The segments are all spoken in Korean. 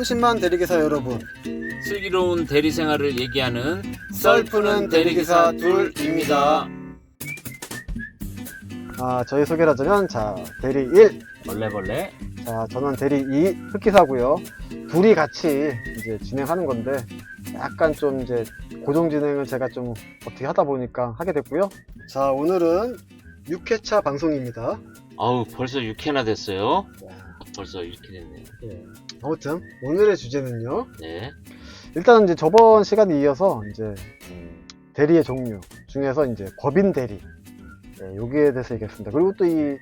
30만 대리기사 여러분, 슬기로운 대리 생활을 얘기하는 썰푸는 대리기사 둘입니다. 저희 소개를 하자면, 대리 1, 벌레벌레. 저는 대리 2 흑기사고요. 둘이 같이 이제 진행하는 건데, 약간 좀 이제 고정 진행을 제가 좀 어떻게 하다 보니까 하게 됐고요. 오늘은 6회차 방송입니다. 아우, 벌써 6회나 됐어요. 벌써 6회 됐네요. 아무튼 오늘의 주제는요. 네. 일단 이제 저번 시간에 이어서 이제 대리의 종류 중에서 이제 법인 대리, 여기에 대해서 얘기했습니다. 그리고 또 이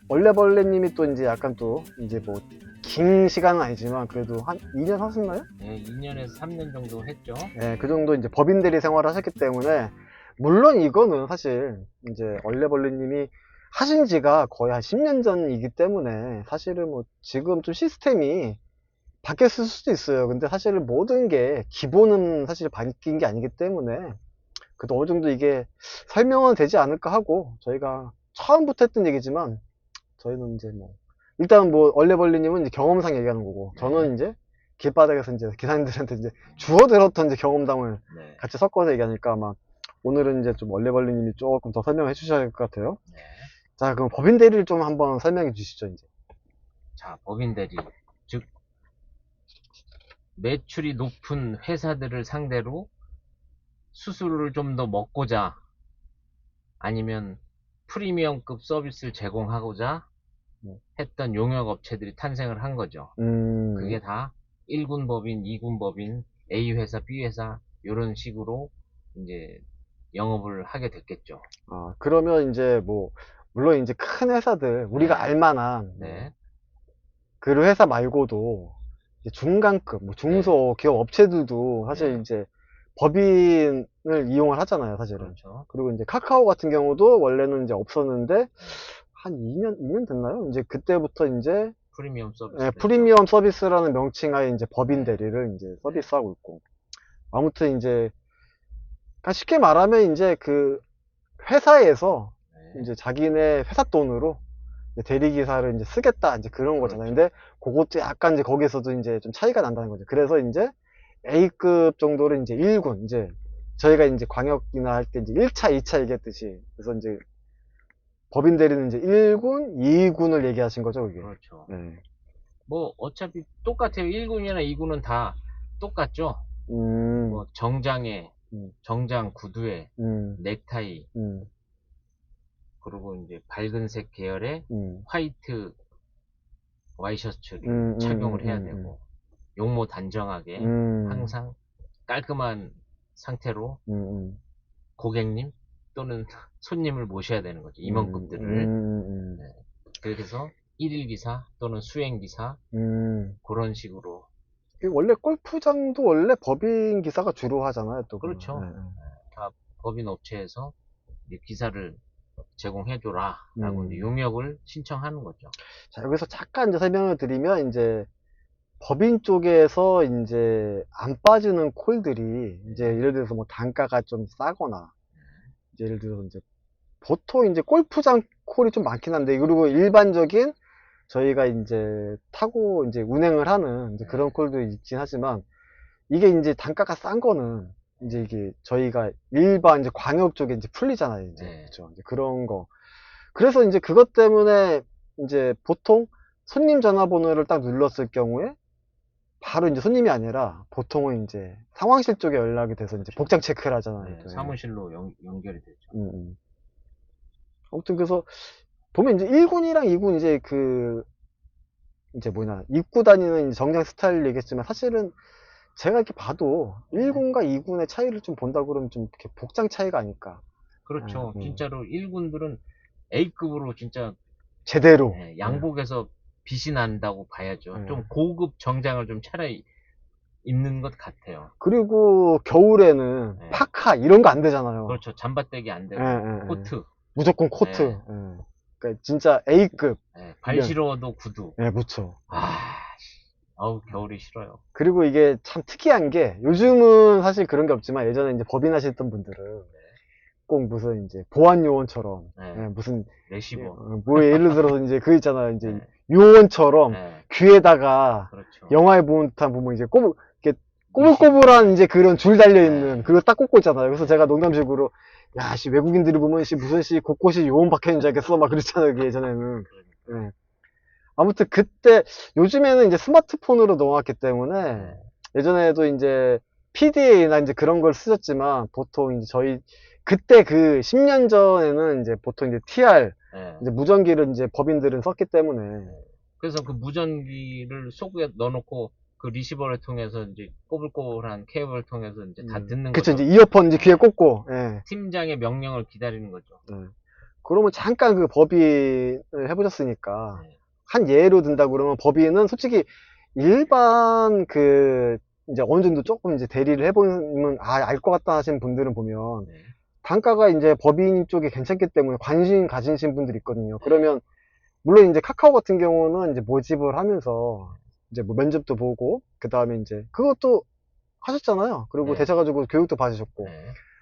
얼레벌레님이 또 이제 약간 또 이제 뭐 긴 시간은 아니지만 그래도 한 2년 하셨나요? 네, 2년에서 3년 정도 했죠. 네, 그 정도 이제 법인 대리 생활을 하셨기 때문에, 물론 이거는 사실 이제 얼레벌레님이 하신 지가 거의 한 10년 전이기 때문에 사실은 뭐 지금 좀 시스템이 바뀌었을 수도 있어요. 근데 사실 모든 게 기본은 사실 바뀐 게 아니기 때문에 그래도 어느 정도 이게 설명은 되지 않을까 하고, 저희가 처음부터 했던 얘기지만 저희는 이제 뭐 일단 뭐 얼레벌레님은 이제 경험상 얘기하는 거고, 저는 이제 길바닥에서 이제 기사님들한테 이제 주워 들었던 이제 경험담을 네. 같이 섞어서 얘기하니까 아마 오늘은 이제 좀 얼레벌레님이 조금 더 설명해 주셔야 할 것 같아요. 네. 그럼 법인 대리를 좀 한번 설명해 주시죠, 이제. 자, 법인 대리. 즉, 매출이 높은 회사들을 상대로 수수료를 좀 더 먹고자, 아니면 프리미엄급 서비스를 제공하고자 했던 용역업체들이 탄생을 한 거죠. 그게 다 1군 법인, 2군 법인, A 회사, B 회사 이런 식으로 이제 영업을 하게 됐겠죠. 그러면 이제 뭐 물론 이제 큰 회사들, 우리가 네. 알만한 네. 그 회사 말고도 이제 중간급, 뭐 중소기업 업체들도 사실 네. 이제 법인을 이용을 하잖아요, 사실은. 그렇죠. 그리고 이제 카카오 같은 경우도 원래는 이제 없었는데 한 2년 됐나요? 이제 그때부터 이제 프리미엄 서비스. 프리미엄 서비스라는 명칭하에 이제 법인 네. 대리를 이제 서비스하고 있고, 아무튼 이제 쉽게 말하면 이제 그 회사에서 네. 이제 자기네 회사 돈으로 이제 대리기사를 이제 쓰겠다, 이제 그런 거잖아요. 그렇죠. 근데 그것도 약간 이제 거기서도 이제 좀 차이가 난다는 거죠. 그래서 이제 A급 정도를 이제 1군, 이제 저희가 이제 광역이나 할 때 이제 1차, 2차 얘기했듯이, 그래서 이제 법인 대리는 이제 1군, 2군을 얘기하신 거죠, 그게. 그렇죠. 네. 뭐 어차피 똑같아요. 1군이나 2군은 다 똑같죠. 뭐 정장에, 정장 구두에, 넥타이, 그리고 이제 밝은색 계열의 화이트 와이셔츠를 착용을 해야 되고, 용모 단정하게 항상 깔끔한 상태로 고객님 또는 손님을 모셔야 되는 거죠. 임원급들을. 네. 그래서 1일 기사 또는 수행 기사 그런 식으로. 원래 골프장도 원래 법인 기사가 주로 하잖아요, 또. 그렇죠. 다 법인 업체에서 이제 기사를 제공해줘라 라고 이제 용역을 신청하는 거죠. 자, 여기서 잠깐 이제 설명을 드리면, 이제 법인 쪽에서 이제 안 빠지는 콜들이 이제 예를 들어서 뭐 단가가 좀 싸거나, 이제 예를 들어서 이제 보통 이제 골프장 콜이 좀 많긴 한데, 그리고 일반적인 저희가 이제 타고 이제 운행을 하는 이제 그런 콜도 있긴 하지만, 이게 이제 단가가 싼 거는 이제 이게 저희가 일반 이제 광역 쪽에 이제 풀리잖아요, 이제. 그렇죠. 이제 그런 거. 그래서 이제 그것 때문에 이제 보통 손님 전화번호를 딱 눌렀을 경우에 바로 이제 손님이 아니라 보통은 이제 상황실 쪽에 연락이 돼서 이제 복장 체크를 하잖아요. 네, 사무실로 연결이 되죠. 아무튼 그래서 보면 이제 1군이랑 2군 이제 이제 입고 다니는 이제 정장 스타일 얘기했지만, 사실은 제가 이렇게 봐도 1군과 2군의 차이를 좀 본다 그러면 좀 이렇게 복장 차이가 아닐까. 그렇죠. 진짜로 1군들은 A급으로 진짜 제대로. 양복에서 빛이 난다고 봐야죠. 좀 고급 정장을 좀 차라리 입는 것 같아요. 그리고 겨울에는 파카 이런 거 안 되잖아요. 그렇죠. 잠바떼기 안 되고 코트. 무조건 코트. 그러니까 진짜 A급. 발 시려워도 구두. 그렇죠. 아우, 겨울이 싫어요. 그리고 이게 참 특이한 게, 요즘은 사실 그런 게 없지만 예전에 이제 법인 하셨던 분들은 꼭 무슨 이제 보안 요원처럼 네. 예, 무슨 레시버. 뭐 예를 들어서 이제 그 있잖아요. 이제 네. 요원처럼 네. 귀에다가 그렇죠. 영화에 보면 듯한 보면 이제 이렇게 미식. 꼬불꼬불한 이제 그런 줄 달려있는 네. 그거 딱 꽂고 있잖아요. 그래서 네. 제가 농담식으로 야, 씨, 외국인들이 보면 씨, 무슨 씨, 곳곳이 요원 박혀있는 줄 알겠어. 막 그랬잖아요. 그게 예전에는. 그러니까. 예. 아무튼 그때, 요즘에는 이제 스마트폰으로 넘어왔기 때문에, 네. 예전에도 이제 PDA나 이제 그런 걸 쓰셨지만, 보통 이제 저희, 그때 그 10년 전에는 이제 보통 이제 TR, 네. 이제 무전기를 이제 법인들은 썼기 때문에, 그래서 그 무전기를 속에 넣어놓고 그 리시버를 통해서 이제 꼬불꼬불한 케이블을 통해서 이제 다 듣는 그쵸, 거죠. 이제 이어폰 이제 귀에 네. 꽂고, 예. 팀장의 명령을 기다리는 거죠. 그러면 잠깐 그 법인을 해보셨으니까, 네. 한 예로 든다고 그러면 법인은 솔직히 일반 그, 이제 어느 정도 조금 이제 대리를 해보면, 알 것 같다 하시는 분들은 보면, 네. 단가가 이제 법인 쪽이 괜찮기 때문에 관심 가지신 분들이 있거든요. 그러면, 물론 이제 카카오 같은 경우는 이제 모집을 하면서, 이제 뭐 면접도 보고, 그 다음에 이제, 그것도 하셨잖아요. 그리고 네. 되셔가지고 교육도 받으셨고. 네.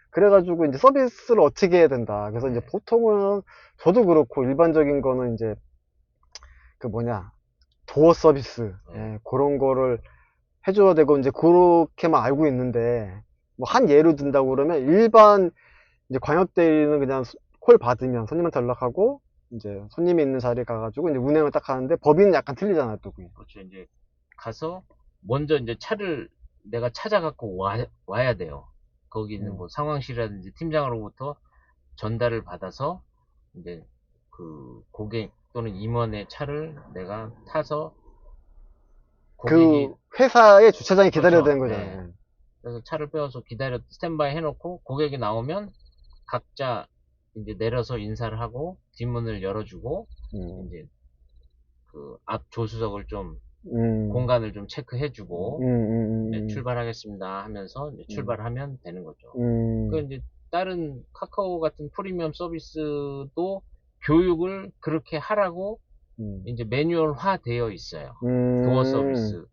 그래가지고 이제 서비스를 어떻게 해야 된다. 그래서 이제 네. 보통은, 저도 그렇고, 일반적인 거는 이제, 그 뭐냐, 도어 서비스, 네. 예, 그런 거를 해줘야 되고, 이제 그렇게만 알고 있는데, 뭐 한 예로 든다고 그러면 일반 이제 광역 대리는 그냥 콜 받으면 손님한테 연락하고, 이제 손님이 있는 자리에 가가지고 이제 운행을 딱 하는데, 법인은 약간 틀리잖아요, 또 그게. 그렇죠. 이제 가서 먼저 이제 차를 내가 찾아갖고 와야 돼요. 거기 있는 뭐 상황실이라든지 팀장으로부터 전달을 받아서 이제 그 고객 또는 임원의 차를 내가 타서 고객이 그 회사의 주차장에 기다려야 그렇죠. 되는 네. 거잖아요. 그래서 차를 빼서 기다려 스탠바이 해놓고 고객이 나오면 각자 이제 내려서 인사를 하고 뒷문을 열어주고 음, 이제 그 앞 조수석을 좀 음, 공간을 좀 체크해주고 네, 음, 출발하겠습니다 하면서 이제 음, 출발하면 되는 거죠. 그 음, 이제 다른 카카오 같은 프리미엄 서비스도 교육을 그렇게 하라고 음, 이제 매뉴얼화 되어 있어요. 도어 음. 서비스.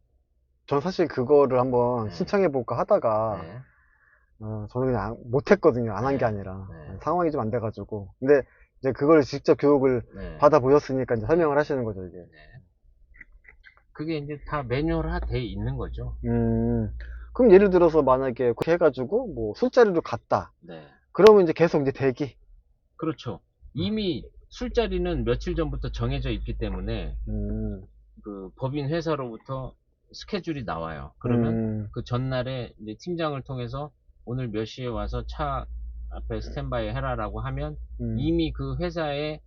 전 사실 그거를 한번 네, 신청해볼까 하다가, 네, 저는 그냥 못했거든요. 안 한 게 네, 아니라. 네, 상황이 좀 안 돼가지고. 근데 이제 그걸 직접 교육을 네, 받아보셨으니까 이제 네, 설명을 하시는 거죠, 이게. 네. 그게 이제 다 매뉴얼화 돼 있는 거죠. 음, 그럼 예를 들어서 만약에 그렇게 해가지고 뭐 술자리로 갔다. 네. 그러면 이제 계속 이제 대기. 그렇죠. 이미 술자리는 며칠 전부터 정해져 있기 때문에 음, 그 법인 회사로부터 스케줄이 나와요. 그러면 음, 그 전날에 이제 팀장을 통해서 오늘 몇 시에 와서 차 앞에 스탠바이 해라라고 하면 음, 이미 그 회사의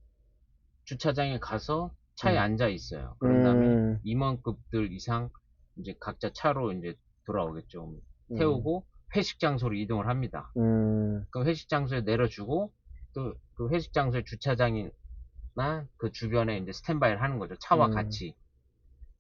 주차장에 가서 차에 음, 앉아 있어요. 그런 다음에 음, 임원급들 이상 이제 각자 차로 이제 돌아오겠죠. 음, 태우고 회식 장소로 이동을 합니다. 음, 그 회식 장소에 내려주고 또 그 회식 장소의 주차장이나 그 주변에 이제 스탠바이를 하는 거죠. 차와 음. 같이.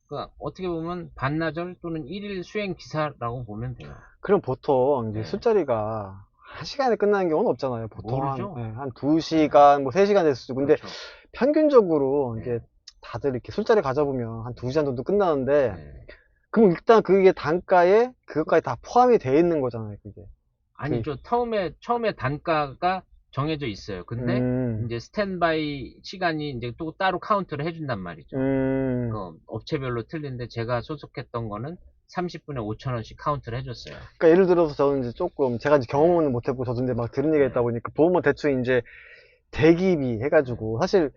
그러니까 어떻게 보면 반나절 또는 일일 수행 기사라고 보면 돼요. 그럼 보통 이제 네. 술자리가 한 시간에 끝나는 경우는 없잖아요. 보통 모르죠. 한 네. 2시간, 뭐 3시간 됐을 수도. 근데 그렇죠. 평균적으로 이게 네. 다들 이렇게 술자리 가져보면 한 2시간 정도 끝나는데, 네. 그럼 일단 그게 단가에 그것까지 다 포함이 돼 있는 거잖아요, 그게. 그, 아니죠. 처음에 단가가 정해져 있어요. 근데 음, 이제 스탠바이 시간이 이제 또 따로 카운트를 해준단 말이죠. 음. 그 업체별로 틀린데 제가 소속했던 거는 30분에 5,000원씩 카운트를 해줬어요. 그러니까 예를 들어서 저는 이제 조금, 제가 이제 네. 경험은 못했고, 저도 이제 막 들은 얘기가 있다 네. 보니까, 보면 대충 이제 대기비 네. 해가지고, 사실,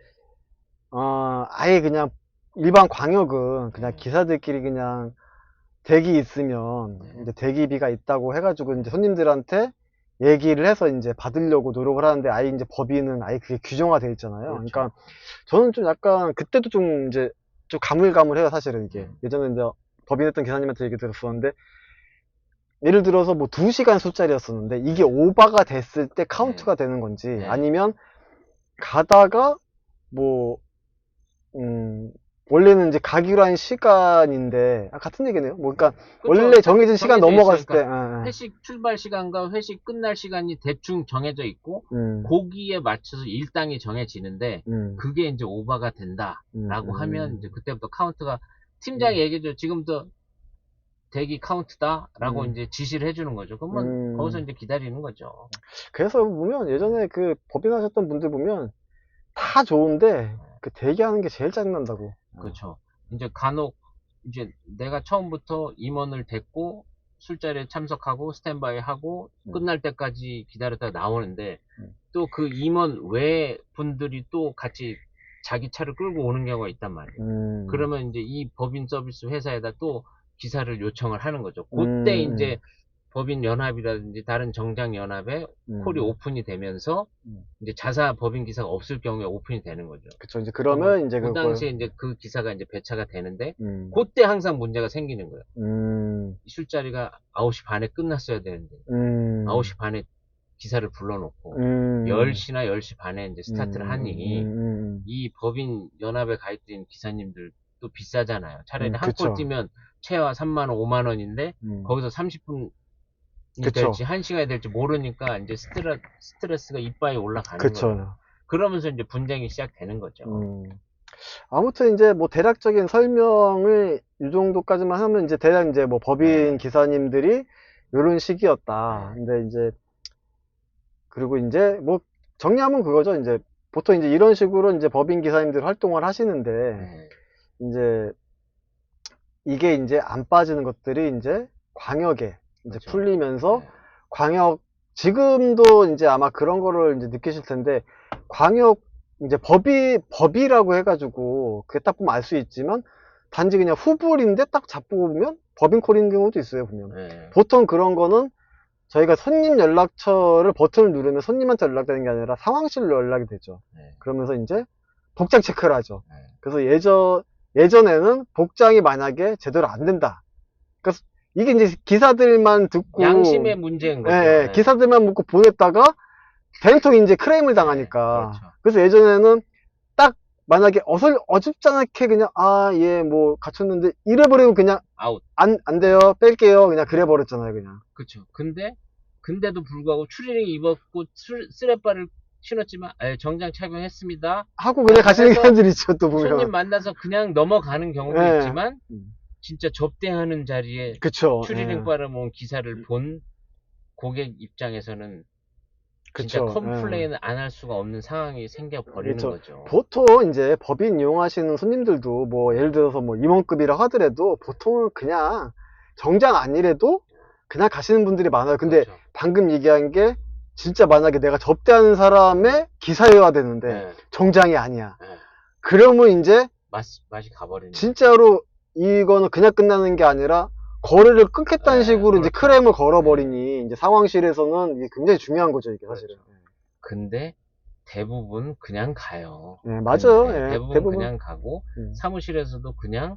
아예 그냥 일반 광역은 그냥 네. 기사들끼리 그냥 대기 있으면 네. 이제 대기비가 있다고 해가지고 이제 네. 손님들한테 얘기를 해서 이제 받으려고 노력을 하는데, 아예 이제 법인은 아예 그게 규정화되어 있잖아요. 그렇죠. 그러니까 저는 좀 약간 그때도 좀 이제 좀 가물가물해요, 사실은 이게. 예전에 이제 법인했던 기사님한테 얘기 들었었는데, 예를 들어서 뭐 2시간 술자리였었는데 이게 오바가 됐을 때 네. 카운트가 되는 건지, 네. 아니면 가다가 뭐 음, 원래는 이제 가기로 한 시간인데, 같은 얘기네요. 뭐, 그러니까, 그렇죠. 원래 딱 정해진 시간 정해져 있어요. 넘어갔을 때, 그러니까 회식 출발 시간과 회식 끝날 시간이 대충 정해져 있고 음, 거기에 맞춰서 일당이 정해지는데 음, 그게 이제 오버가 음, 된다라고 하면 이제 음, 그때부터 카운트가 팀장이 음, 얘기해줘. 지금부터 대기 카운트다라고 음. 이제 지시를 해주는 거죠. 그러면 거기서 이제 기다리는 거죠. 그래서 보면 예전에 그 법인 하셨던 분들 보면 다 좋은데 그 대기하는 게 제일 짜증난다고. 그렇죠. 이제 간혹 이제 내가 처음부터 임원을 댔고 술자리에 참석하고 스탠바이 하고 끝날 때까지 기다렸다 나오는데 또 그 임원 외 분들이 또 같이 자기 차를 끌고 오는 경우가 있단 말이에요. 그러면 이제 이 법인 서비스 회사에다 또 기사를 요청을 하는 거죠. 그때 이제 법인 연합이라든지 다른 정장 연합에 콜이 오픈이 되면서 이제 자사 법인 기사가 없을 경우에 오픈이 되는 거죠. 그쵸. 이제 그러면 이제 그 그걸, 당시에 이제 그 기사가 이제 배차가 되는데 음, 그때 항상 문제가 생기는 거예요. 음, 이 술자리가 9시 반에 끝났어야 되는데 9시 반에 기사를 불러놓고 10시나 10시 반에 이제 스타트를 하니 이 법인 연합에 가입된 기사님들 또 비싸잖아요. 차라리 한 콜 그쵸. 뛰면 최하 3만 원, 5만 원인데 거기서 30분이 그쵸. 될지 1시간이 될지 모르니까 이제 스트레스가 이빠이 올라가는 그쵸. 거예요. 그러면서 이제 분쟁이 시작되는 거죠. 아무튼 이제 뭐 대략적인 설명을 이 정도까지만 하면 이제 대략 이제 뭐 법인 네. 기사님들이 이런 식이었다. 네. 근데 이제 그리고 이제 뭐 정리하면 그거죠. 이제 보통 이제 이런 식으로 이제 법인 기사님들 활동을 하시는데 네. 이제 이게 이제 안 빠지는 것들이 이제 광역에 이제 그렇죠. 풀리면서 네. 광역 지금도 이제 아마 그런 거를 이제 느끼실 텐데 광역 이제 법이라고 해가지고 그게 딱 보면 알 수 있지만 단지 그냥 후불인데 딱 잡고 보면 법인 콜인 경우도 있어요 보면. 네. 보통 그런 거는 저희가 손님 연락처를 버튼을 누르면 손님한테 연락되는 게 아니라 상황실로 연락이 되죠. 네. 그러면서 이제 복장 체크를 하죠. 네. 그래서 예전에는 복장이 만약에 제대로 안 된다. 그래서 이게 이제 기사들만 듣고 양심의 문제인 거죠. 네. 기사들만 묻고 보냈다가 대통령 이제 크레임을 당하니까. 그렇죠. 그래서 예전에는 딱 만약에 어줍잖게 그냥 예 뭐 갖췄는데 이래버리면 그냥 아웃. 안 돼요 뺄게요 그냥 그래 버렸잖아요 그냥. 그렇죠. 근데도 불구하고 추리닝 입었고 쓰레빠를 신었지만 정장 착용했습니다. 하고 그냥 가시는 해서 사람들이 있죠 또 손님 보면. 만나서 그냥 넘어가는 경우도 예. 있지만 진짜 접대하는 자리에 그쵸. 추리닝 바를 모은 기사를 본 고객 입장에서는 진짜 그쵸. 컴플레인을 안 할 수가 없는 상황이 생겨버리는 그쵸. 거죠. 보통 이제 법인 이용하시는 손님들도 뭐 예를 들어서 뭐 임원급이라 하더라도 보통은 그냥 정장 아니래도 그냥 가시는 분들이 많아요. 근데 그렇죠. 방금 얘기한 게 진짜 만약에 내가 접대하는 사람의 기사여야 되는데 네. 정장이 아니야. 네. 그러면 이제 맛이 가버리는 진짜로 이거는 그냥 끝나는 게 아니라 거래를 끊겠다는 네, 식으로 이제 그렇죠. 크레임을 걸어버리니 이제 상황실에서는 이게 굉장히 중요한 거죠, 이게 사실은. 근데 대부분 그냥 가요. 네, 맞아요. 네, 예, 대부분 그냥 가고 음. 사무실에서도 그냥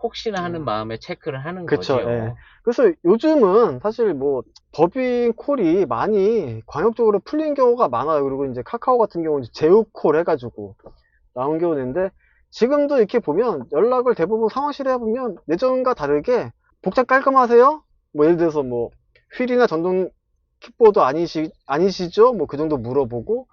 혹시나 하는 마음에 체크를 하는 그쵸, 거죠. 예. 그래서 요즘은 사실 뭐 법인 콜이 많이 광역적으로 풀린 경우가 많아요. 그리고 이제 카카오 같은 경우는 제휴콜 해가지고 나온 경우도 있는데 지금도 이렇게 보면 연락을 대부분 상황실에 해보면 예전과 다르게 복장 깔끔하세요? 뭐 예를 들어서 뭐 휠이나 전동 킥보드 아니시죠? 뭐 그 정도 물어보고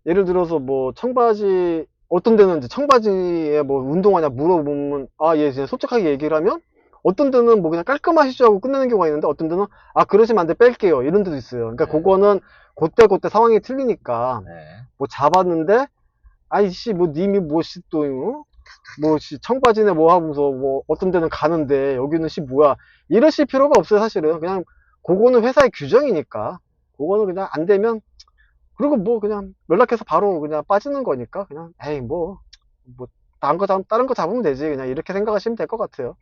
예를 들어서 뭐 청바지 어떤 데는 이제 청바지에 뭐 운동화냐 물어보면 예 그냥 솔직하게 얘기를 하면 어떤 데는 뭐 그냥 깔끔하시죠 하고 끝내는 경우가 있는데 어떤 데는 그러시면 안 돼 뺄게요 이런 데도 있어요. 그러니까 네. 그거는 그때 상황이 틀리니까 네. 뭐 잡았는데 아이씨 뭐 님이 뭐씨 또뭐씨 청바지네 뭐 하면서 뭐 어떤 데는 가는데 여기는 씨 뭐야 이러실 필요가 없어요 사실은. 그냥 그거는 회사의 규정이니까 그거는 그냥 안 되면 그리고 뭐 그냥 연락해서 바로 그냥 빠지는 거니까 그냥 에이 뭐 다른 거 잡으면 되지 그냥 이렇게 생각하시면 될 것 같아요.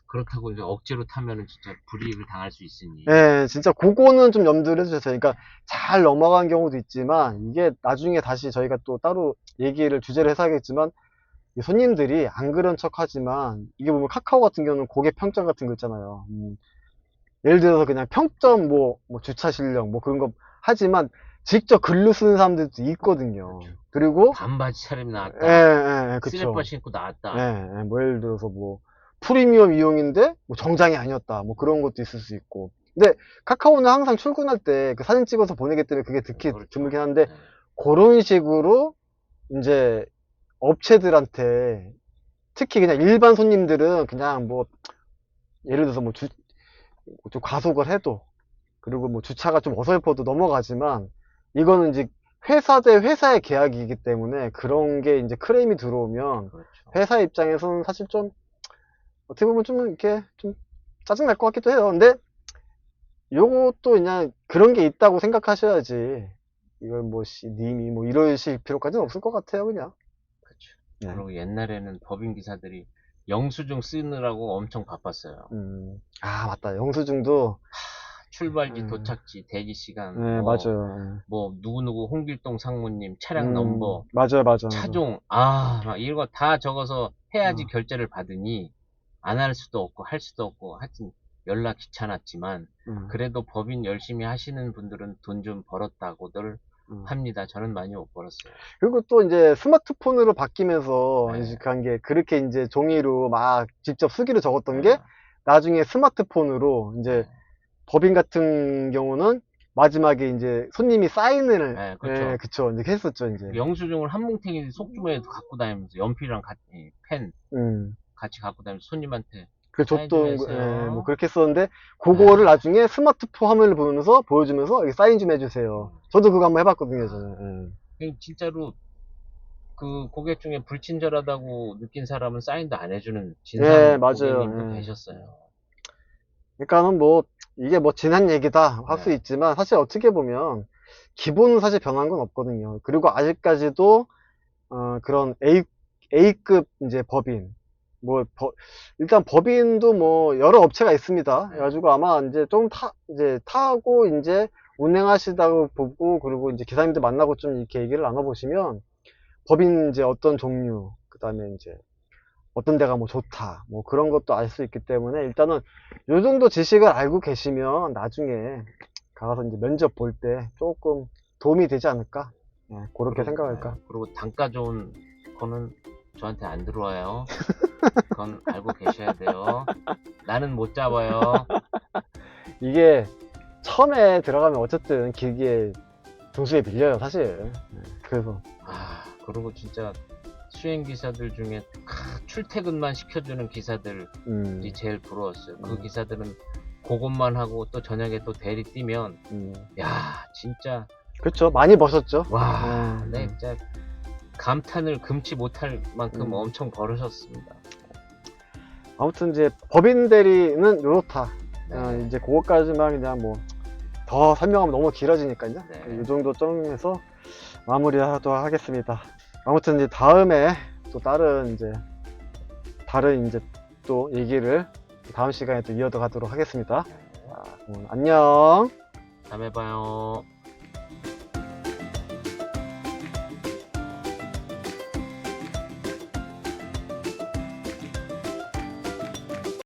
그렇다고 이제 억지로 타면은 진짜 불이익을 당할 수 있으니. 예, 진짜 그거는 좀 염두를 해주세요. 그러니까 잘 넘어간 경우도 있지만 이게 나중에 다시 저희가 또 따로 주제를 해서 하겠지만 이 손님들이 안 그런 척 하지만 이게 보면 카카오 같은 경우는 고객 평점 같은 거 있잖아요. 예를 들어서 그냥 평점 뭐 주차 실력 뭐 그런 거 하지만 직접 글로 쓰는 사람들도 있거든요. 그렇죠. 그리고 반바지 차림이 나왔다. 그쵸. 쓰레빠 신고 나왔다. 뭐 예를 들어서 뭐 프리미엄 이용인데 뭐 정장이 아니었다. 뭐 그런 것도 있을 수 있고. 근데 카카오는 항상 출근할 때 그 사진 찍어서 보내기 때문에 그게 듣기 그렇죠. 드물긴 한데 네. 그런 식으로 이제 업체들한테 특히 그냥 일반 손님들은 그냥 뭐 예를 들어서 좀 과속을 해도, 그리고 뭐 주차가 좀 어설퍼도 넘어가지만, 이거는 이제 회사 대 회사의 계약이기 때문에 그런 게 이제 크레임이 들어오면 그렇죠. 회사 입장에서는 사실 좀 어떻게 보면 좀 이렇게 좀 짜증 날 것 같기도 해요. 근데 요것도 그냥 그런 게 있다고 생각하셔야지, 이걸 뭐 님이 뭐 이러실 필요까지는 없을 것 같아요, 그냥. 그렇죠. 네. 그리고 옛날에는 법인 기사들이 영수증 쓰느라고 엄청 바빴어요. 아, 맞다. 영수증도. 출발지, 음, 도착지, 대기 시간, 네, 맞아요. 뭐 누구누구 홍길동 상무님 차량 넘버, 맞아요, 맞아요, 맞아요. 차종, 막 이런 거 다 적어서 해야지 어, 결제를 받으니 안 할 수도 없고 할 수도 없고 하여튼 연락 귀찮았지만 음, 그래도 법인 열심히 하시는 분들은 돈 좀 벌었다고들 음. 합니다. 저는 많이 못 벌었어요. 그리고 또 이제 스마트폰으로 바뀌면서 네, 이직한 게, 그렇게 이제 종이로 막 직접 수기로 적었던 게 네, 나중에 스마트폰으로 이제, 네, 법인 같은 경우는 마지막에 이제 손님이 사인을, 네, 예, 그렇죠. 그쵸. 이제 했었죠, 이제. 영수증을 한 뭉탱이 속주머니에 갖고 다니면서 연필이랑 같이 펜 음. 같이 갖고 다니면서 손님한테 그 사인 좀 줬던, 예, 뭐 해주세요. 그렇게 했었는데, 그거를 아, 나중에 스마트폰 화면을 보여주면서 여기 사인 좀 해주세요. 저도 그거 한번 해봤거든요, 아, 저는. 진짜로 그 고객 중에 불친절하다고 느낀 사람은 사인도 안 해주는 예. 예, 진상 고객님도 맞아요. 예. 계셨어요. 그러니까는 뭐, 이게 뭐 지난 얘기다 할 수 네. 있지만, 사실 어떻게 보면 기본은 사실 변한 건 없거든요. 그리고 아직까지도 그런 A급 이제 법인, 뭐 일단 법인도 뭐 여러 업체가 있습니다. 네. 그래가지고 아마 이제 좀 이제 타고 이제 운행하시다고 보고, 그리고 이제 기사님들 만나고 좀 이렇게 얘기를 나눠보시면, 법인 이제 어떤 종류, 그 다음에 이제 어떤 데가 뭐 좋다, 뭐 그런 것도 알 수 있기 때문에, 일단은 요 정도 지식을 알고 계시면 나중에 가서 이제 면접 볼 때 조금 도움이 되지 않을까? 예, 그렇게 생각할까? 그리고 단가 좋은 거는 저한테 안 들어와요. 그건 알고 계셔야 돼요. 나는 못 잡아요. 이게 처음에 들어가면 어쨌든 길게 등수에 밀려요, 사실. 예, 그래서 그리고 진짜 수행 기사들 중에 출퇴근만 시켜주는 기사들이 제일 부러웠어요. 그 기사들은 그것만 하고 또 저녁에 또 대리 뛰면 야 진짜 그렇죠. 많이 버셨죠. 와, 예, 네, 진짜 감탄을 금치 못할 만큼 엄청 벌으셨습니다. 아무튼 이제 법인 대리는 요렇다. 네. 이제 그것까지만 그냥 뭐 더 설명하면 너무 길어지니까요. 네. 이 정도 점에서 마무리하도록 하겠습니다. 아무튼 이제 다음에 또 다른 이제 또 얘기를 다음 시간에 또 이어가도록 하겠습니다. 오늘 안녕. 다음에 봐요.